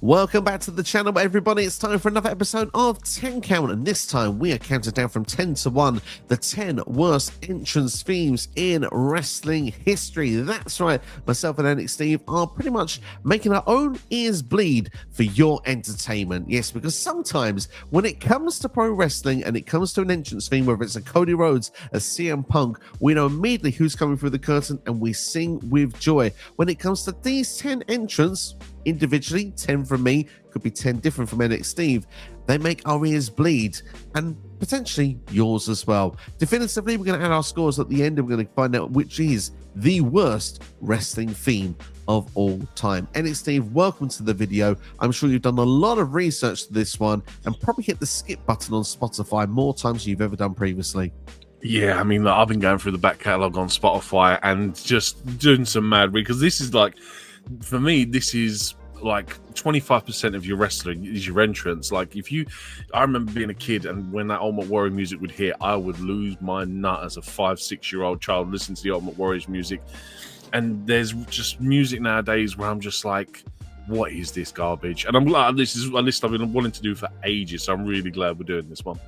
Welcome back to the channel, everybody. It's time for another episode of 10 Count, and this time we are counting down from 10 to 1, the 10 worst entrance themes in wrestling history. That's right, myself and Annick Steve are pretty much making our own ears bleed for your entertainment. Yes, because sometimes when it comes to pro wrestling and it comes to an entrance theme, whether it's a Cody Rhodes, a CM Punk, we know immediately who's coming through the curtain and we sing with joy. When it comes to these 10 entrants, individually, 10 from me, could be 10 different from Annick Steve, they make our ears bleed, and potentially yours as well. Definitively, we're going to add our scores at the end, and we're going to find out which is the worst wrestling theme of all time. Annick Steve, welcome to the video. I'm sure you've done a lot of research to this one, and probably hit the skip button on Spotify more times than you've ever done previously. Yeah, I mean, look, I've been going through the back catalogue on Spotify and just doing some mad read, because this is like, for me, this is like 25% of your wrestling is your entrance. Like, I remember being a kid, and when that Ultimate Warrior music would hit, I would lose my nut as a 5-6-year-old child listening to the Ultimate Warriors music. And there's just music nowadays where I'm just like, what is this garbage? And I'm like, this is a list I've been wanting to do for ages, so I'm really glad we're doing this one.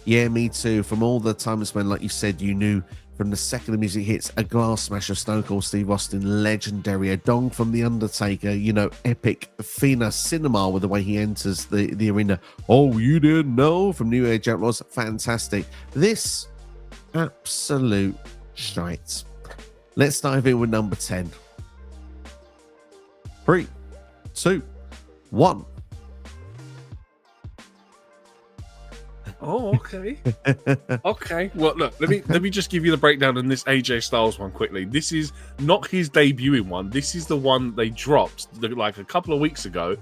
Yeah, me too. From all the times when, like you said, you knew from the second the music hits, a glass smash of Stone Cold Steve Austin, legendary, a dong from The Undertaker, you know, epic, Fina Cinema with the way he enters the arena. Oh, you didn't know? From New Age Outlaws, fantastic. This, absolute shite. Let's dive in with number 10. 3, 2, 1. Oh, okay. Okay. Well, look, let me just give you the breakdown on this AJ Styles one quickly. This is not his debuting one. This is the one they dropped like a couple of weeks ago.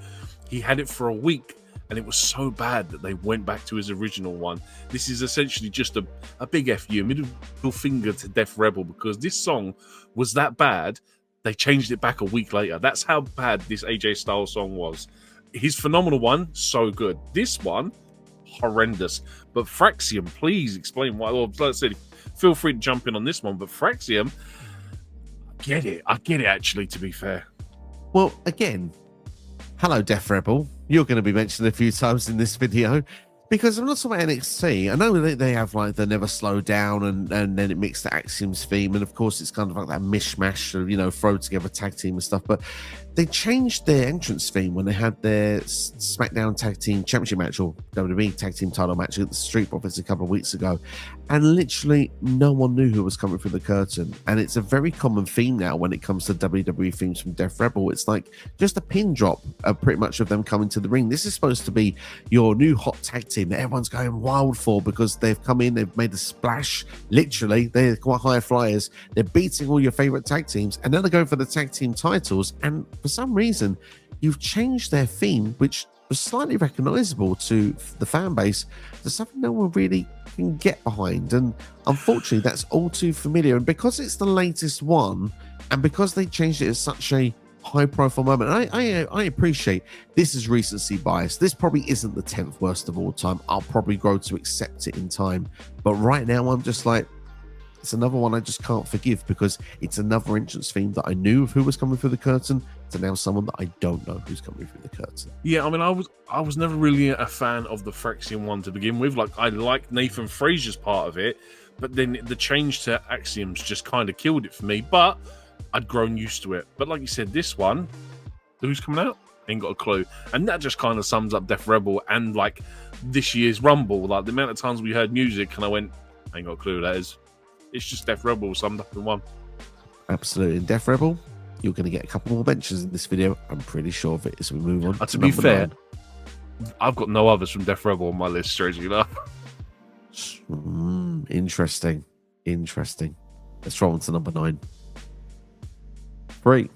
He had it for a week, and it was so bad that they went back to his original one. This is essentially just a big FU, a middle finger to Def Rebel, because this song was that bad, they changed it back a week later. That's how bad this AJ Styles song was. His phenomenal one, so good. This one, horrendous. But Fraxium, please explain why. Well, like I said, feel free to jump in on this one, but Fraxium, I get it actually, to be fair. Well, again, hello Def Rebel, you're going to be mentioned a few times in this video, because I'm not talking about NXT. I know that they have like the Never Slow Down, and then it mixed the Axioms theme, and of course it's kind of like that mishmash of, you know, throw together tag team and stuff, but they changed their entrance theme when they had their SmackDown Tag Team Championship match, or WWE Tag Team title match at the Street Profits a couple of weeks ago, and literally no one knew who was coming through the curtain. And it's a very common theme now when it comes to WWE themes from Def Rebel. It's like just a pin drop pretty much of them coming to the ring. This is supposed to be your new hot tag team that everyone's going wild for, because they've come in, they've made a splash, literally, they're quite high flyers, they're beating all your favorite tag teams, and now they're going for the tag team titles, and for some reason you've changed their theme, which was slightly recognizable to the fan base, to something no one really can get behind. And unfortunately that's all too familiar, and because it's the latest one, and because they changed it at such a high profile moment, I appreciate this is recency bias. This probably isn't the 10th worst of all time. I'll probably grow to accept it in time, but right now I'm just like, it's another one I just can't forgive, because it's another entrance theme that I knew of who was coming through the curtain, to now someone that I don't know who's coming through the curtain. Yeah, I mean, I was never really a fan of the Fraxium one to begin with. Like, I liked Nathan Frazier's part of it, but then the change to Axioms just kind of killed it for me. But I'd grown used to it. But like you said, this one, who's coming out? Ain't got a clue. And that just kind of sums up Def Rebel and like this year's Rumble. Like the amount of times we heard music and I went, I ain't got a clue who that is. It's just Def Rebel summed up in one. Absolutely. In Def Rebel, you're going to get a couple more mentions in this video. I'm pretty sure of it as we move on. To be fair, 9. I've got no others from Def Rebel on my list, strangely enough. Interesting. Interesting. Let's roll on to number 9. 3,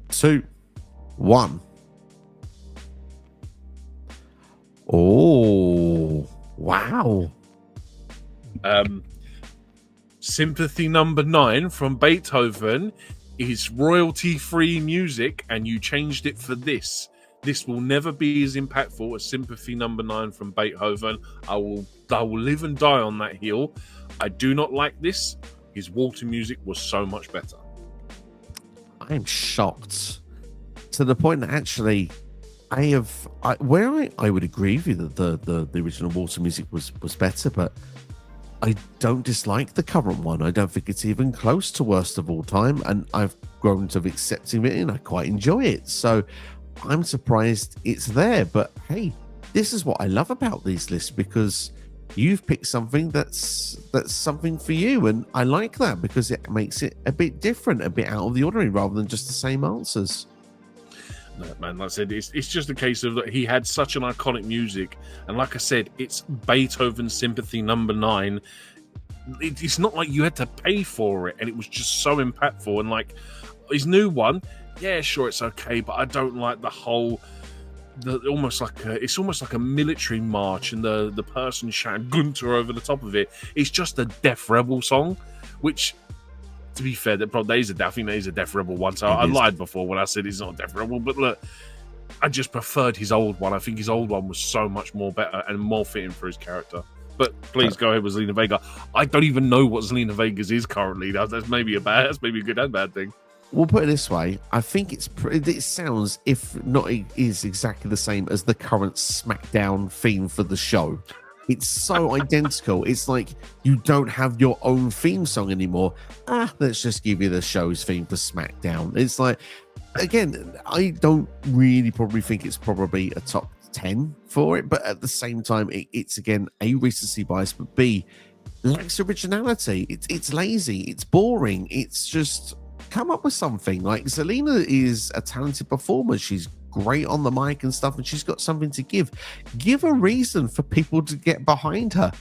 2, 1. Oh, wow. Sympathy number 9 from Beethoven is royalty-free music, and you changed it for this. This will never be as impactful as Sympathy number 9 from Beethoven. I will live and die on that hill. I do not like this. His Walter music was so much better. I'm shocked to the point that actually I would agree with you that the original Water music was better, but I don't dislike the current one. I don't think it's even close to worst of all time, and I've grown to accepting it, and I quite enjoy it. So I'm surprised it's there. But hey, this is what I love about these lists, because you've picked something that's something for you, and I like that because it makes it a bit different, a bit out of the ordinary, rather than just the same answers. No, man, like I said, it's just a case of that he had such an iconic music, and like I said, it's Beethoven's Sympathy Number 9. It's not like you had to pay for it, and it was just so impactful. And like his new one, yeah, sure, it's okay, but I don't like the whole, it's almost like a military march, and the person shouting Gunter over the top of it. It's just a Def Rebel song, which, to be fair, I think that is a Def Rebel one. So I lied before when I said it's not a Def Rebel, but look, I just preferred his old one. I think his old one was so much more better and more fitting for his character. But please go ahead with Zelina Vega. I don't even know what Zelina Vega's is currently. That's maybe a good and bad thing. We'll put it this way: I think it sounds, if not, it is exactly the same as the current SmackDown theme for the show. It's so identical. It's like you don't have your own theme song anymore. Let's just give you the show's theme for SmackDown. It's like, again, I don't really probably think it's probably a top 10 for it, but at the same time, it's again A, recency bias, but B, lacks originality. It's lazy. It's boring. It's just come up with something. Like, Zelina is a talented performer. She's great on the mic and stuff, and she's got something to give. Give a reason for people to get behind her.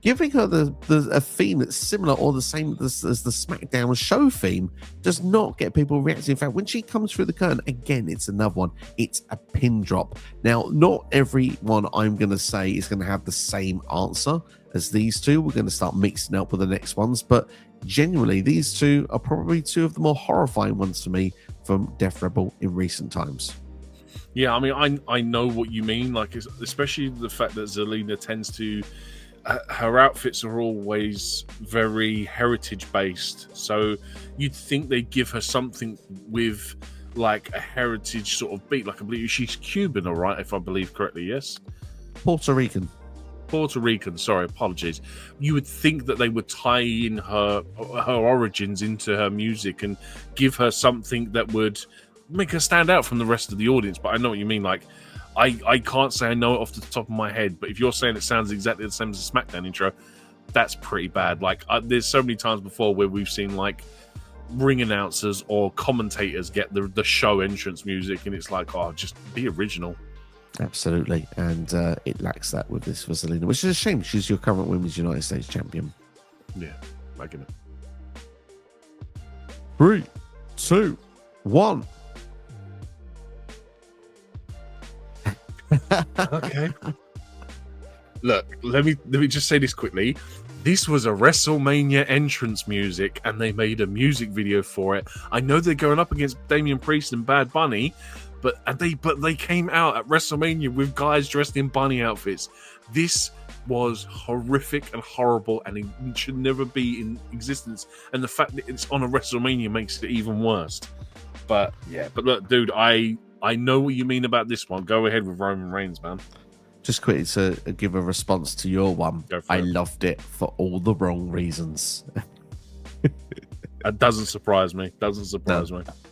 Giving her a theme that's similar or the same as the SmackDown show theme does not get people reacting. In fact, when she comes through the curtain, again, it's another one. It's a pin drop. Now, not every one I'm going to say is going to have the same answer as these two. We're going to start mixing up with the next ones, but genuinely, these two are probably two of the more horrifying ones for me from Def Rebel in recent times. Yeah, I mean, I know what you mean. Like, especially the fact that Zelina tends to, her outfits are always very heritage based. So you'd think they'd give her something with like a heritage sort of beat. Like, I believe she's Cuban, all right, if I believe correctly. Yes, Puerto Rican, sorry, apologies. You would think that they would tie in her origins into her music and give her something that would make her stand out from the rest of the audience. But I know what you mean. Like, I can't say I know it off the top of my head, but if you're saying it sounds exactly the same as the SmackDown intro, that's pretty bad. Like, there's so many times before where we've seen like ring announcers or commentators get the show entrance music, and it's like, oh, just be original. Absolutely, and it lacks that with this Zelina, which is a shame. She's your current Women's United States champion. Yeah, making it. 3, 2, 1. Okay. Look, let me just say this quickly. This was a WrestleMania entrance music, and they made a music video for it. I know they're going up against Damian Priest and Bad Bunny, but they came out at WrestleMania with guys dressed in bunny outfits. This was horrific and horrible, and it should never be in existence. And the fact that it's on a WrestleMania makes it even worse. But yeah, but look, dude, I know what you mean about this one. Go ahead with Roman Reigns, man. Just quickly to give a response to your one. I loved it for all the wrong reasons. That doesn't surprise me.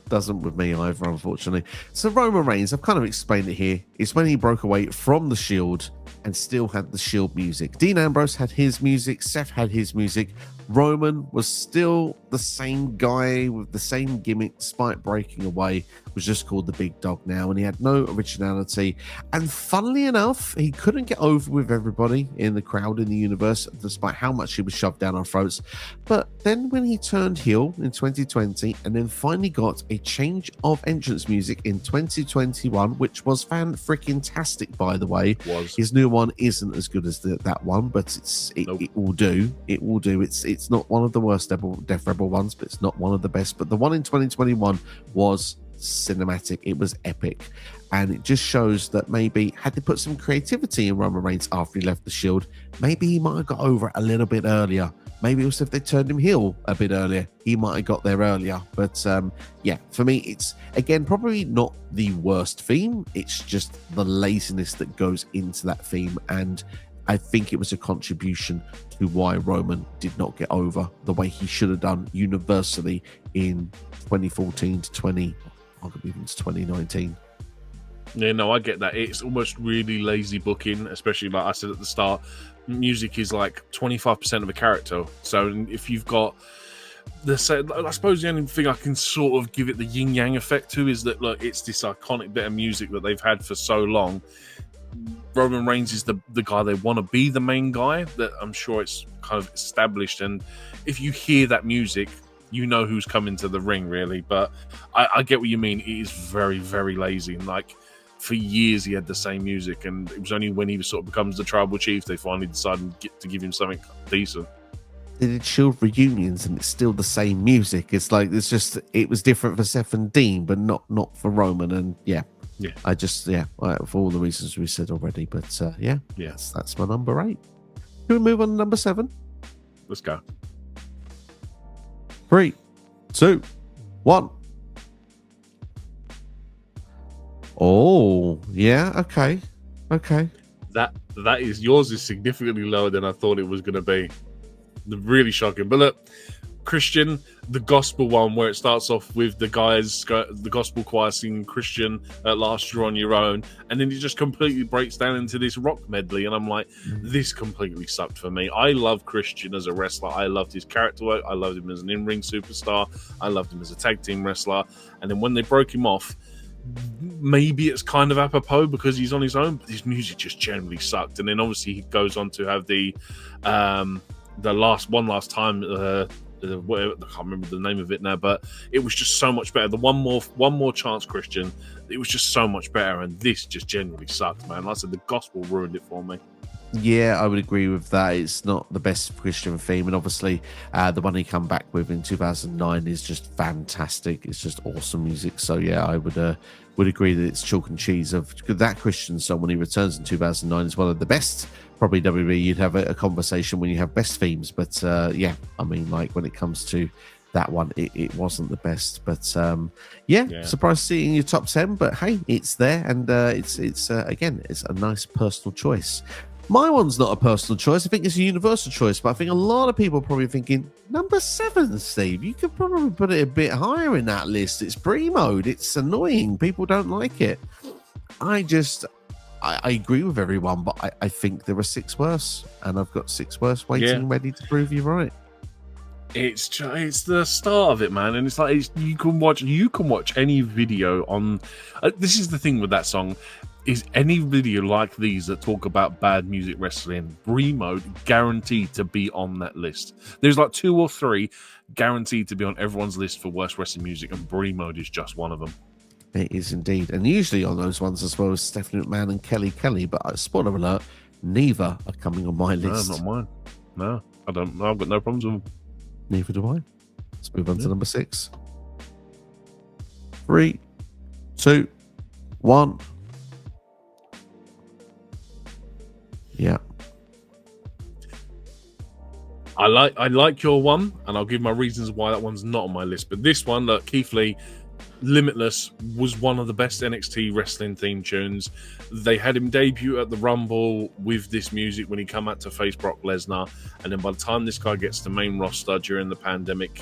Doesn't with me either, unfortunately. So Roman Reigns, I've kind of explained it here. It's when he broke away from the Shield and still had the Shield music. Dean Ambrose had his music. Seth had his music. Roman was still the same guy with the same gimmick despite breaking away. Was just called the big dog now, and he had no originality. And funnily enough, he couldn't get over with everybody in the crowd in the universe, despite how much he was shoved down our throats. But then when he turned heel in 2020 and then finally got a change of entrance music in 2021, which was fan-freaking-tastic, by the way. His new one isn't as good as that one, but it will do. It will do. It's not one of the worst Def Rebel ones, but it's not one of the best. But the one in 2021 was cinematic. It was epic, and it just shows that maybe had they put some creativity in Roman Reigns after he left the Shield, maybe he might have got over it a little bit earlier. maybe also if they turned him heel a bit earlier, he might have got there earlier. But yeah, for me, it's again probably not the worst theme. It's just the laziness that goes into that theme, and I think it was a contribution to why Roman did not get over the way he should have done universally in 2014 to 2019. Yeah, no, I get that. It's almost really lazy booking, especially like I said at the start. Music is like 25% of a character. So if you've got I suppose the only thing I can sort of give it the yin yang effect to is that look, it's this iconic bit of music that they've had for so long. Roman Reigns is the guy they want to be, the main guy. That I'm sure it's kind of established, and if you hear that music, you know who's coming to the ring, really. But I get what you mean. It is very, very lazy, and like for years he had the same music, and it was only when he sort of becomes the tribal chief they finally decided to give him something decent. They did Shield reunions, and it's still the same music. It's like it was different for Seth and Dean, but not for Roman. And yeah, I just for all the reasons we said already. But that's my number 8. Can we move on to number 7? Let's go. 3, 2, 1. Oh, yeah, okay. That is yours is significantly lower than I thought it was going to be. Really shocking. But look, Christian, the gospel one where it starts off with the gospel choir singing Christian at last you're on your own, and then it just completely breaks down into this rock medley, and I'm like, this completely sucked for me. I love Christian as a wrestler. I loved his character work. I loved him as an in-ring superstar. I loved him as a tag team wrestler. And then when they broke him off, maybe it's kind of apropos because he's on his own, but his music just generally sucked. And then obviously he goes on to have the last time whatever, I can't remember the name of it now, but it was just so much better. The one more chance Christian, it was just so much better, and this just genuinely sucked, man. Like I said, the gospel ruined it for me. Yeah, I would agree with that. It's not the best Christian theme, and obviously the one he come back with in 2009 is just fantastic. It's just awesome music. So yeah, I would agree that it's chalk and cheese of that Christian song when he returns in 2009 is one of the best. Probably WWE, you'd have a conversation when you have best themes, but yeah, I mean, like when it comes to that one, it wasn't the best. But surprised to see it in your top 10, but hey, it's there, and it's again, it's a nice personal choice. My one's not a personal choice. I think it's a universal choice, but I think a lot of people are probably thinking, number 7, Steve, you could probably put it a bit higher in that list. It's pre-mode. It's annoying. People don't like it. I agree with everyone, but I think there are 6 worse, and I've got 6 worse waiting ready to prove you right. It's the start of it, man, and it's like you can watch any video on. This is the thing with that song. Is any video like these that talk about bad music wrestling, Brie mode guaranteed to be on that list. There's like 2 or 3 guaranteed to be on everyone's list for worst wrestling music, and Brie mode is just one of them. It is indeed, and usually on those ones as well as Stephanie McMahon and Kelly. But spoiler alert, neither are coming on my list. No, not mine. No, I don't. I've got no problems with them. Neither do I. Let's move on to number 6. 3, 2, 1. Yeah. I like your one, and I'll give my reasons why that one's not on my list. But this one, look, Keith Lee, Limitless was one of the best NXT wrestling theme tunes. They had him debut at the Rumble with this music when he came out to face Brock Lesnar, and then by the time this guy gets to main roster during the pandemic,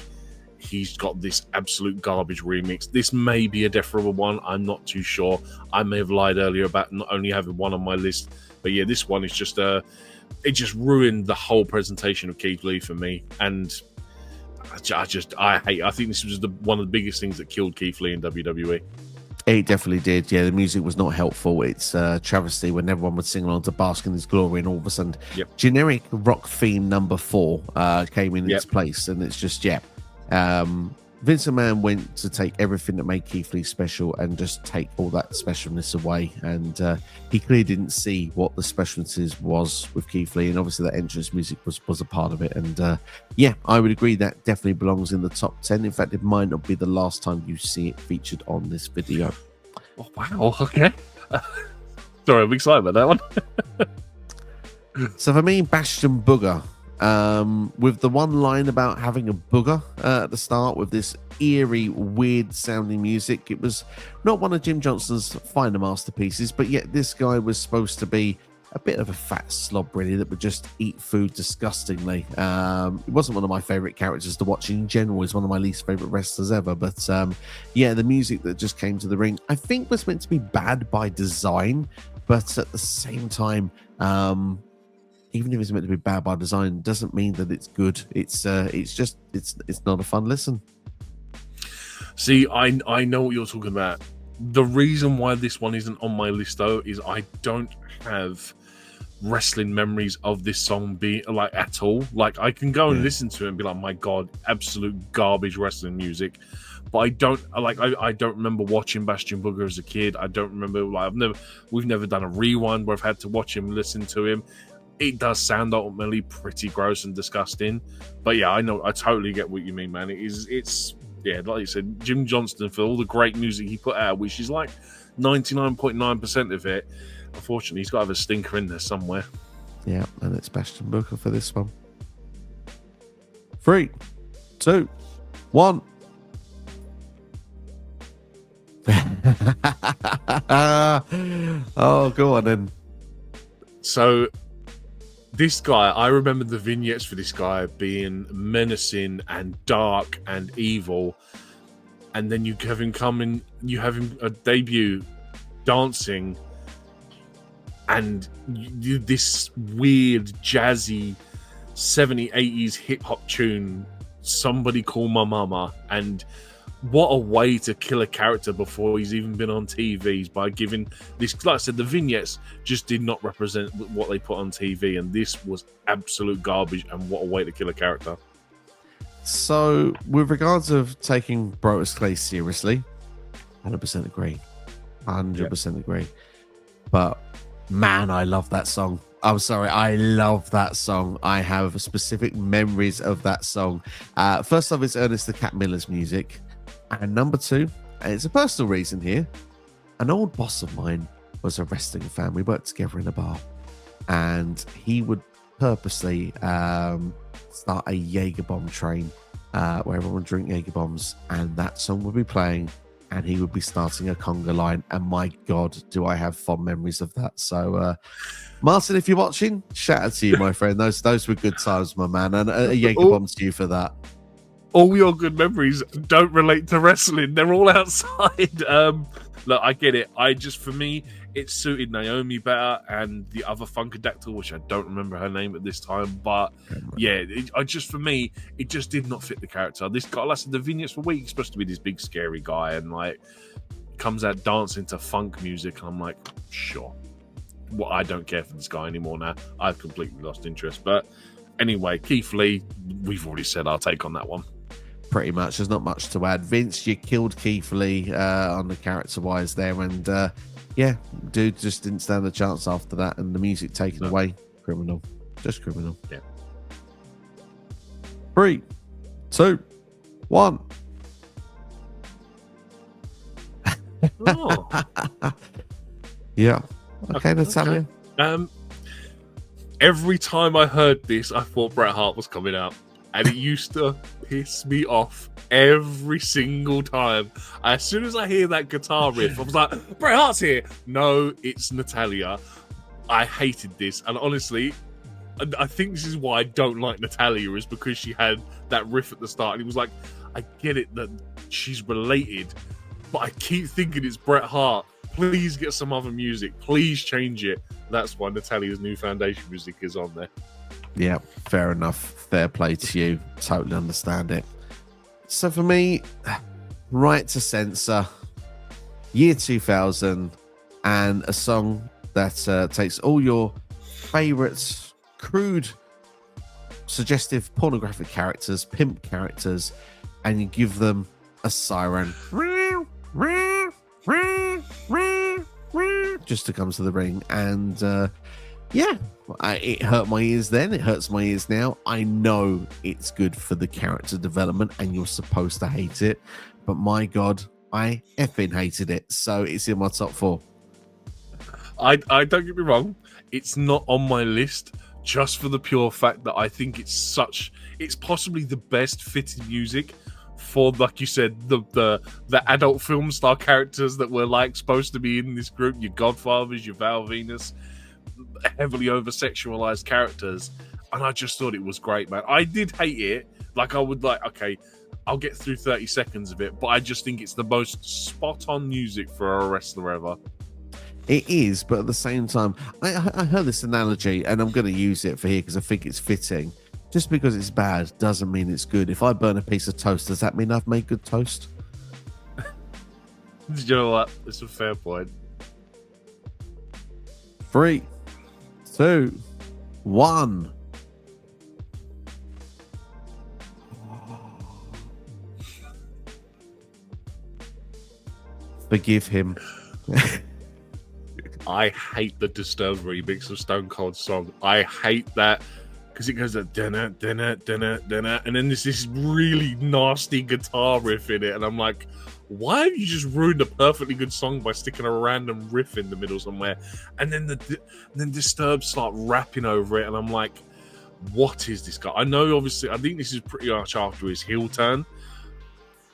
he's got this absolute garbage remix. This may be a deferable one. I'm not too sure. I may have lied earlier about not only having one on my list, but yeah, this one is just it just ruined the whole presentation of Keith Lee for me, and I think this was one of the biggest things that killed Keith Lee in WWE. It definitely did. Yeah, the music was not helpful. It's travesty when everyone would sing along to Bask in His Glory, and all of a sudden, generic rock theme number 4 came in its place, and it's just Vince McMahon went to take everything that made Keith Lee special and just take all that specialness away, and he clearly didn't see what the specialness was with Keith Lee, and obviously that entrance music was a part of it. And I would agree that definitely belongs in the top 10. In fact, it might not be the last time you see it featured on this video. Oh, wow, okay. Sorry, I'm excited about that one. So for me, Bastion Booger with the one line about having a booger at the start with this eerie, weird sounding music. It was not one of Jim Johnston's finer masterpieces, but yet this guy was supposed to be a bit of a fat slob, really, that would just eat food disgustingly. It wasn't one of my favorite characters to watch in general. He's one of my least favorite wrestlers ever. But yeah, the music that just came to the ring, I think was meant to be bad by design, but at the same time, even if it's meant to be bad by design, doesn't mean that it's good. It's not a fun listen. See, I know what you're talking about. The reason why this one isn't on my list though is I don't have wrestling memories of this song be like at all. Like I can go and listen to it and be like, my god, absolute garbage wrestling music. But I don't remember watching Bastion Booger as a kid. I don't remember, like, we've never done a rewind where I've had to watch him, listen to him. It does sound ultimately pretty gross and disgusting. But yeah, I totally get what you mean, man. It's yeah, like you said, Jim Johnston, for all the great music he put out, which is like 99.9% of it, unfortunately, he's got to have a stinker in there somewhere. Yeah, and it's Bastion Booger for this one. 3, 2, 1. Oh, go on then. So, this guy, I remember the vignettes for this guy being menacing and dark and evil, and then you have him come in, you have him a debut dancing, and this weird jazzy 70s 80s hip hop tune, Somebody Call My Mama, and what a way to kill a character before he's even been on TVs by giving this. Like I said, the vignettes just did not represent what they put on TV, and this was absolute garbage. And what a way to kill a character! So, with regards of taking Brodus Clay seriously, 100% agree, 100% agree. But man, I love that song. I'm sorry, I love that song. I have specific memories of that song. First off, it's Ernest the Cat Miller's music. And number 2, and it's a personal reason here, an old boss of mine was a wrestling fan. We worked together in a bar, and he would purposely start a Jaeger bomb train where everyone would drink Jaeger bombs, and that song would be playing, and he would be starting a conga line. And my God, do I have fond memories of that. So, Martin, if you're watching, shout out to you, my friend. Those were good times, my man, and a Jaeger bomb to you for that. All your good memories don't relate to wrestling. They're all outside. Look, I get it. For me, it suited Naomi better and the other Funkadactyl, which I don't remember her name at this time. But yeah, for me, it just did not fit the character. This guy, like I said, the vignettes were weak. He's supposed to be this big, scary guy, and like comes out dancing to funk music. And I'm like, sure. Well, I don't care for this guy anymore now. I've completely lost interest. But anyway, Keith Lee, we've already said our take on that one. Pretty much, there's not much to add. Vince, you killed Keith Lee on the character wise there, and yeah, dude just didn't stand a chance after that, and the music taken away, criminal, just criminal. Yeah. 3, 2, 1. Oh. Yeah. Okay, Natalia. Every time I heard this, I thought Bret Hart was coming out, and it used to piss me off every single time. As soon as I hear that guitar riff, I was like, Bret Hart's here. No, it's Natalia. I hated this, and honestly, I think this is why I don't like Natalia, is because she had that riff at the start, and it was like, I get it that she's related, but I keep thinking it's Bret Hart. Please get some other music. Please change it. That's why Natalia's New Foundation music is on there. Yeah, fair enough. Fair play to you. Totally understand it. So for me, right to censor, year 2000, and a song that takes all your favourites, crude, suggestive, pornographic characters, pimp characters, and you give them a siren. Just to come to the ring. And yeah, it hurt my ears then. It hurts my ears now. I know it's good for the character development and you're supposed to hate it. But my God, I effing hated it. So it's in my top 4. I don't get me wrong. It's not on my list just for the pure fact that I think it's possibly the best fitted music for, like you said, the adult film star characters that were like supposed to be in this group, your Godfathers, your Val Venus, heavily over sexualized characters. And I just thought it was great, man. I did hate it. Like, I would like, okay, I'll get through 30 seconds of it, but I just think it's the most spot on music for a wrestler ever. It is, but at the same time, I heard this analogy, and I'm going to use it for here because I think it's fitting. Just because it's bad doesn't mean it's good. If I burn a piece of toast, does that mean I've made good toast? You know what? It's a fair point. 3, 2, 1. Forgive him. I hate the Disturbed remix of Stone Cold's song. I hate that because it goes dinner, dinner, dinner, dinner, and then there's this really nasty guitar riff in it, and I'm like, why have you just ruined a perfectly good song by sticking a random riff in the middle somewhere? And then then Disturbed start rapping over it, and I'm like, what is this guy? I know, obviously, I think this is pretty much after his heel turn.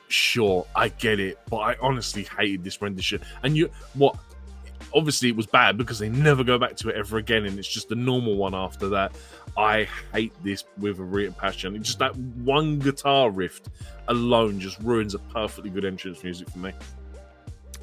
Sure, I get it, but I honestly hated this rendition. And obviously it was bad because they never go back to it ever again, and it's just a normal one after that. I hate this with a real passion. It's just that one guitar riff alone just ruins a perfectly good entrance music for me.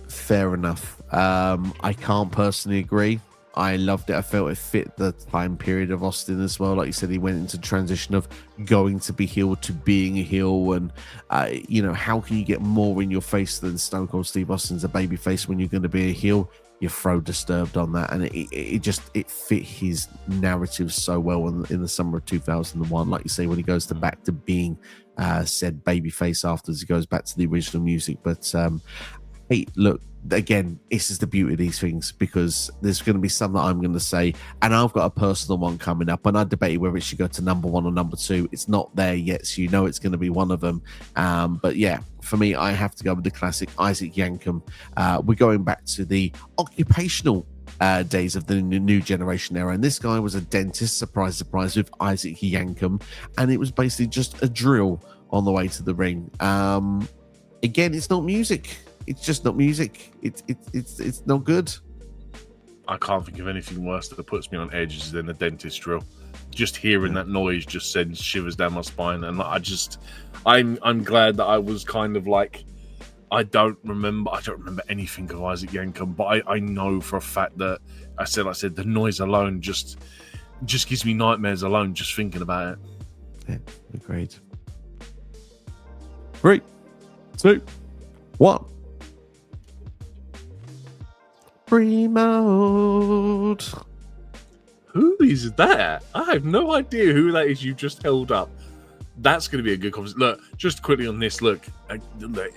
Fair enough. I can't personally agree. I loved it. I felt it fit the time period of Austin as well. Like you said, he went into transition of going to be heel to being a heel. And, how can you get more in your face than Stone Cold Steve Austin's a baby face when you're going to be a heel? You throw Disturbed on that. And it fit his narrative so well in the summer of 2001. Like you say, when he goes back to being said baby face afterwards, he goes back to the original music. But, hey, look, again, this is the beauty of these things, because there's going to be some that I'm going to say, and I've got a personal one coming up, and I debated whether it should go to number 1 or number 2. It's not there yet, so it's going to be one of them. But yeah, for me, I have to go with the classic Isaac Yankem. We're going back to the occupational days of the new generation era, and this guy was a dentist, surprise, surprise, with Isaac Yankem, and it was basically just a drill on the way to the ring. Again, it's not music. It's just not music. It's not good. I can't think of anything worse that puts me on edge than a dentist drill. Just hearing that noise just sends shivers down my spine, and I'm glad that I was kind of like, I don't remember anything of Isaac Yankem, but I know for a fact that I said the noise alone just gives me nightmares alone just thinking about it. Yeah, agreed. 3, 2, 1. Remote. Who is that? I have no idea who that is. You just held up. That's going to be a good conversation. Look, just quickly on this. Look,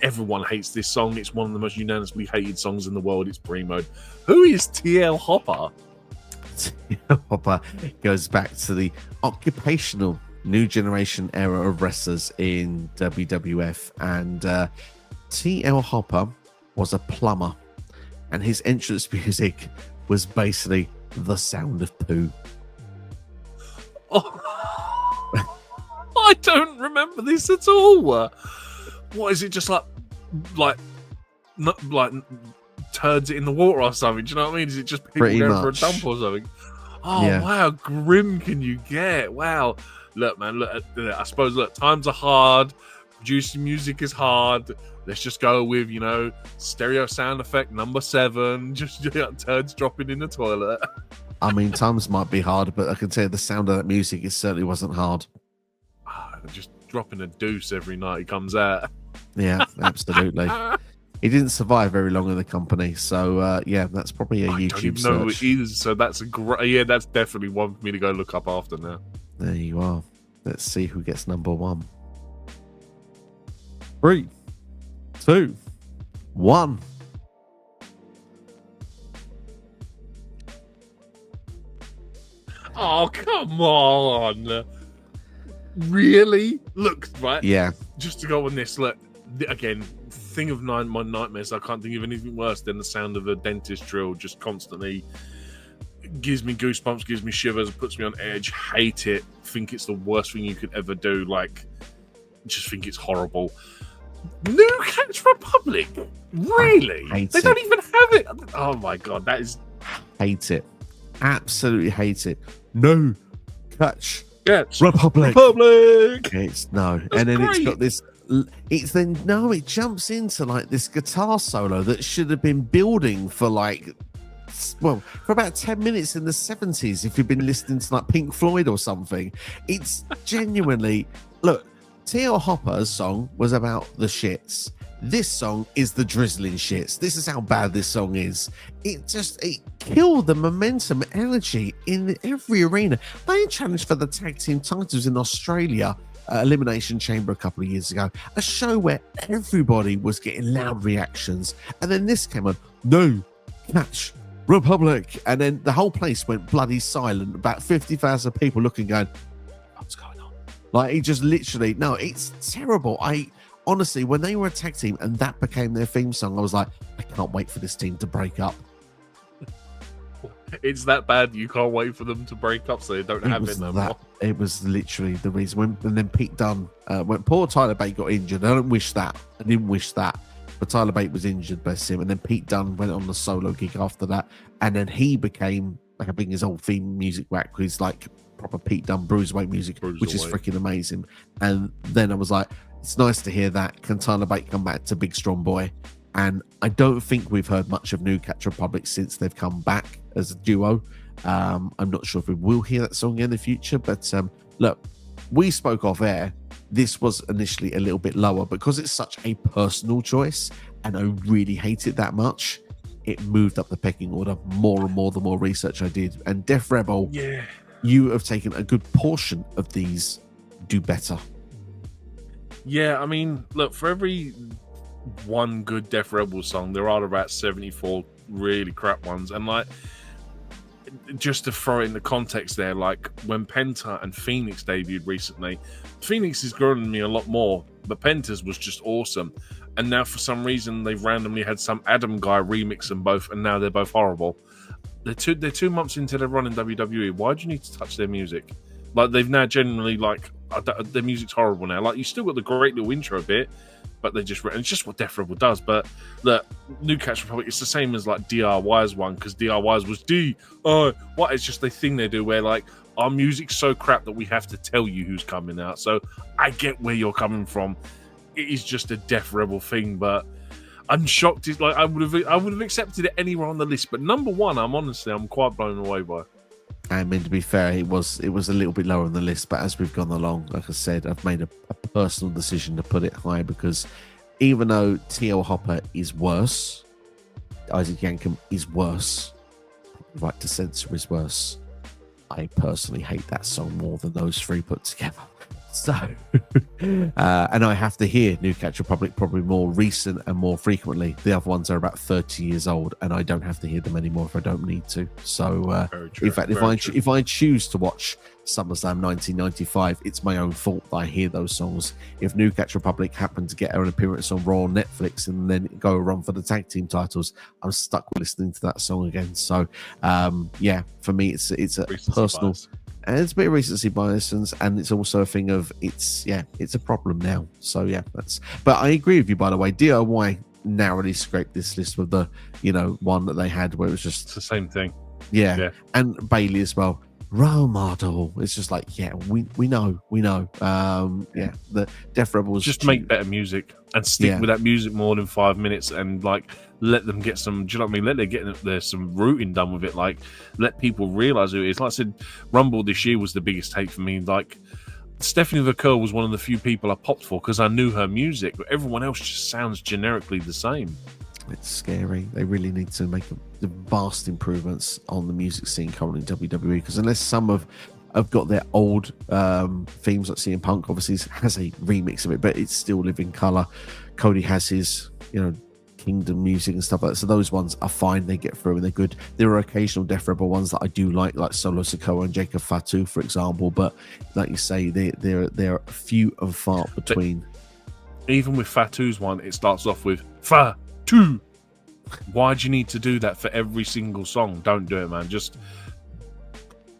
everyone hates this song. It's one of the most unanimously hated songs in the world. It's Primo. Who is TL Hopper? TL Hopper goes back to the occupational new generation era of wrestlers in WWF, and TL Hopper was a plumber, and his entrance music was basically the sound of poo. Oh, I don't remember this at all. What is it? Just like turds it in the water or something? Do you know what I mean? Is it just people Pretty going much for a dump or something? Oh Yeah. Wow, grim can you get? Wow. Look, man. Look, I suppose. Look, times are hard. Producing music is hard. Let's just go with, stereo sound effect number 7. Just turds dropping in the toilet. I mean, times might be hard, but I can tell you the sound of that music, it certainly wasn't hard. Just dropping a deuce every night he comes out. Yeah, absolutely. He didn't survive very long in the company, so yeah, that's probably a YouTube don't even know search. who it is, so that's a great. Yeah, that's definitely one for me to go look up after now. There you are. Let's see who gets number 1. 3, 2, 1. Oh, come on. Really? Look, right? Yeah. Just to go on this, look, again, thing of my nightmares, I can't think of anything worse than the sound of a dentist drill just constantly gives me goosebumps, gives me shivers, puts me on edge. Hate it. Think it's the worst thing you could ever do. Like, just think it's horrible. New Catch Republic, really? They don't even have it. Oh my god, that is. Hate it. Absolutely hate it. No Catch Yes. Republic. It's no. That's and then great. It's got this. It's then no. It jumps into like this guitar solo that should have been building for like, well, for about 10 minutes in the 70s. If you've been listening to like Pink Floyd or something, it's genuinely look. T.L. Hopper's song was about the shits. This song is the drizzling shits. This is how bad this song is. It killed the momentum, energy in every arena. They challenged for the tag team titles in Australia, Elimination Chamber a couple of years ago. A show where everybody was getting loud reactions. And then this came on, No Catch Republic. And then the whole place went bloody silent. About 50,000 people looking, going, what's going on? Like, he just literally, no, it's terrible. Honestly, when they were a tag team and that became their theme song, I was like, I can't wait for this team to break up. It's that bad. You can't wait for them to break up so they don't have it no more. It was literally the reason. And then Pete Dunne, when poor Tyler Bate got injured, I didn't wish that. But Tyler Bate was injured, bless him. And then Pete Dunne went on the solo gig after that. And then he became like a big his old theme music back. He's like proper Pete Dunne Bruiserweight music, which is freaking amazing. And then I was like, it's nice to hear that. Can Tyler Bate come back to Big Strong Boy? And I don't think we've heard much of New Catch Republic since they've come back as a duo. I'm not sure if we will hear that song in the future, but look, we spoke off air. This was initially a little bit lower because it's such a personal choice and I really hate it that much. It moved up the pecking order more and more the more research I did. And Def Rebel, you have taken a good portion of these do better. Yeah, I mean, look, for every one good Def Rebel song, there are about 74 really crap ones. And like, just to throw it in the context there, like when Penta and Phoenix debuted recently, Phoenix has grown on me a lot more, but Penta's was just awesome. And now for some reason they've randomly had some Adam guy remix them both, and now they're both horrible. They're 2 months into their run in WWE. Why do you need to touch their music? Like, they've now generally, like, their music's horrible now. Like, you still got the great little intro bit, but they just, and it's just what Def Rebel does. But look, New Catch Republic, it's the same as like DIY's one, because DIY's was what? It's just the thing they do where like our music's so crap that we have to tell you who's coming out. So I get where you're coming from. It is just a Def Rebel thing, but I'm shocked. It's like I would have accepted it anywhere on the list, but number one, I'm quite blown away by. I mean, to be fair, it was a little bit lower on the list, but as we've gone along, like I said, I've made a personal decision to put it high because even though T.L. Hopper is worse, Isaac Yankem is worse, Right to Censor is worse, I personally hate that song more than those three put together. So, and I have to hear New Catch Republic probably more recent and more frequently. The other ones are about 30 years old, and I don't have to hear them anymore if I don't need to. So, in fact, if I choose to watch SummerSlam 1995, it's my own fault that I hear those songs. If New Catch Republic happened to get an appearance on Raw on Netflix and then go a run for the tag team titles, I'm stuck with listening to that song again. So, yeah, for me, it's a personal. Bias. And it's a bit of recency bias, and it's also a thing of it's a problem now. So yeah, but I agree with you, by the way. DIY narrowly scraped this list with the one that they had where it was just it's the same thing. Yeah. And Bailey as well. Role model. It's just like, we know. The Def Rebels just make better music and stick with that music more than 5 minutes, and like let them get some. Do you know what I mean? Let them get there's some rooting done with it. Like let people realize who it is. Like I said, Rumble this year was the biggest take for me. Like Stephanie Vaquer was one of the few people I popped for because I knew her music, but everyone else just sounds generically the same. It's scary. They really need to make vast improvements on the music scene currently in WWE, because unless some have got their old themes, like CM Punk obviously has a remix of it, but it's still living color. Cody has his Kingdom music and stuff like that, so those ones are fine. They get through and they're good. There are occasional Def Rebel ones that I do like Solo Sikoa and Jacob Fatu, for example, but like you say, they're few and far between. But even with Fatu's one, it starts off with Fatu. Why do you need to do that for every single song? Don't do it, man. Just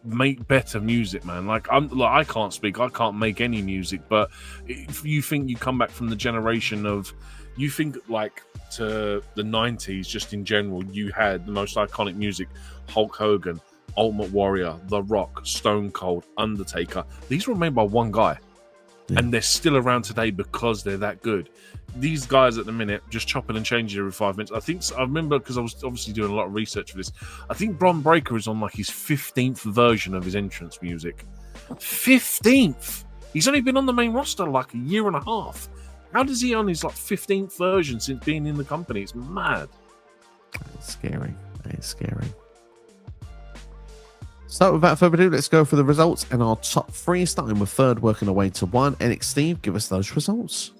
make better music, man. Like I can't speak, I can't make any music, but if you think you come back from the generation of, you think like to the 90s, just in general, you had the most iconic music: Hulk Hogan, Ultimate Warrior, The Rock, Stone Cold, Undertaker. These were made by one guy. Yeah. And they're still around today because they're that good. These guys at the minute just chopping and changing every 5 minutes. I remember, because I was obviously doing a lot of research for this, I think Bron Breakker is on like his 15th version of his entrance music. 15th! He's only been on the main roster like a year and a half. How does he on his like 15th version since being in the company? It's mad. It's scary. It's scary. So without further ado, let's go for the results and our top 3, starting with third, working our way to 1. NXT, give us those results.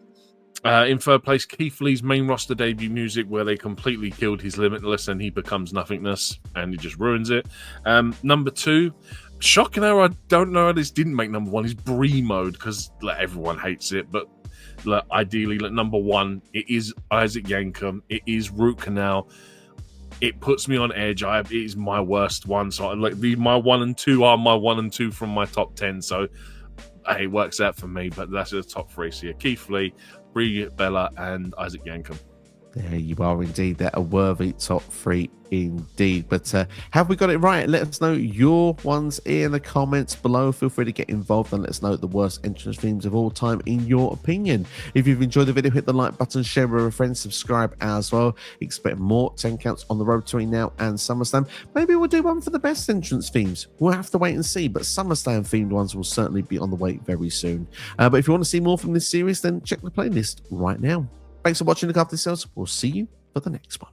In third place, Keith Lee's main roster debut music, where they completely killed his Limitless and he becomes nothingness and he just ruins it. Number 2, shocking how I don't know how this didn't make number 1, is Brie Mode, because like, everyone hates it, but like, ideally, like, number 1, it is Isaac Yankem, it is Root Canal. It puts me on edge. It is my worst one. So like my 1 and 2 are my 1 and 2 from my top 10. So it works out for me. But that's the top 3. So yeah, Keith Lee, Brie Bella, and Isaac Yankem. There you are, indeed. They're a worthy top 3 indeed. But have we got it right? Let us know your ones in the comments below. Feel free to get involved and let us know the worst entrance themes of all time in your opinion. If you've enjoyed the video, hit the like button, share with a friend, subscribe as well. Expect more 10 counts on the road to Now and SummerSlam. Maybe we'll do one for the best entrance themes. We'll have to wait and see, but SummerSlam themed ones will certainly be on the way very soon. But if you want to see more from this series, then check the playlist right now. Thanks for watching. Look after yourselves. We'll see you for the next one.